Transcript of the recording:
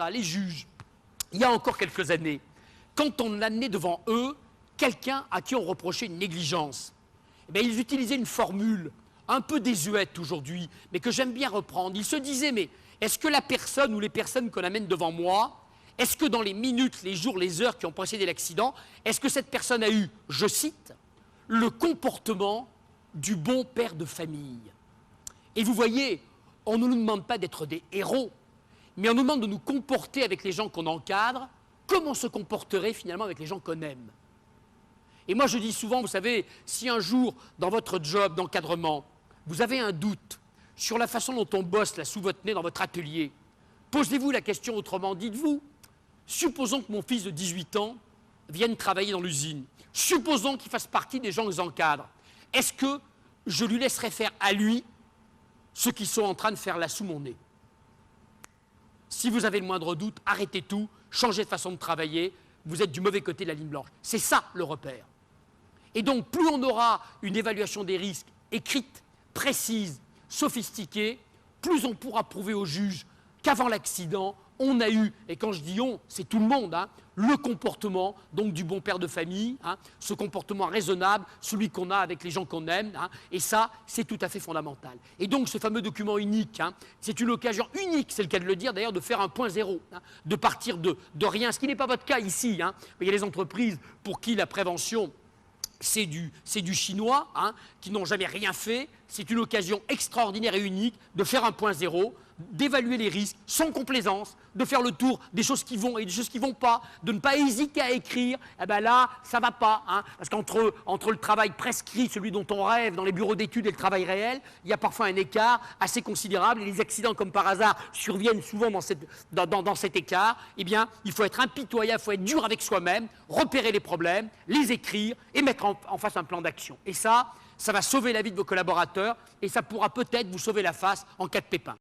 ça, les juges, il y a encore quelques années, quand on amenait devant eux quelqu'un à qui on reprochait une négligence, eh bien, ils utilisaient une formule un peu désuète aujourd'hui, mais que j'aime bien reprendre. Ils se disaient, mais est-ce que la personne ou les personnes qu'on amène devant moi, est-ce que dans les minutes, les jours, les heures qui ont précédé l'accident, est-ce que cette personne a eu, je cite, le comportement du bon père de famille? Et vous voyez, on ne nous demande pas d'être des héros, mais on nous demande de nous comporter avec les gens qu'on encadre comme on se comporterait finalement avec les gens qu'on aime. Et moi je dis souvent, vous savez, si un jour dans votre job d'encadrement, vous avez un doute sur la façon dont on bosse là sous votre nez dans votre atelier, posez-vous la question autrement, dites-vous, supposons que mon fils de 18 ans vienne travailler dans l'usine, supposons qu'il fasse partie des gens que j'encadre, est-ce que je lui laisserai faire à lui ce qu'ils sont en train de faire là sous mon nez? Si vous avez le moindre doute, arrêtez tout, changez de façon de travailler, vous êtes du mauvais côté de la ligne blanche. C'est ça le repère. Et donc, plus on aura une évaluation des risques écrite, précise, sophistiquée, plus on pourra prouver au juge qu'avant l'accident, on a eu, et quand je dis on, c'est tout le monde, hein, le comportement donc du bon père de famille, hein, ce comportement raisonnable, celui qu'on a avec les gens qu'on aime, hein, et ça, c'est tout à fait fondamental. Et donc, ce fameux document unique, hein, c'est une occasion unique, c'est le cas de le dire d'ailleurs, de faire un point zéro, hein, de partir de rien, ce qui n'est pas votre cas ici. Hein. Il y a des entreprises pour qui la prévention, c'est du chinois, hein, qui n'ont jamais rien fait. C'est une occasion extraordinaire et unique de faire un point zéro, d'évaluer les risques sans complaisance, de faire le tour des choses qui vont et des choses qui ne vont pas, de ne pas hésiter à écrire. Eh bien là, ça ne va pas. Hein, parce qu'entre le travail prescrit, celui dont on rêve dans les bureaux d'études et le travail réel, il y a parfois un écart assez considérable. Et les accidents, comme par hasard, surviennent souvent dans cet écart. Eh bien, il faut être impitoyable, il faut être dur avec soi-même, repérer les problèmes, les écrire et mettre en face un plan d'action. Et ça va sauver la vie de vos collaborateurs et ça pourra peut-être vous sauver la face en cas de pépin.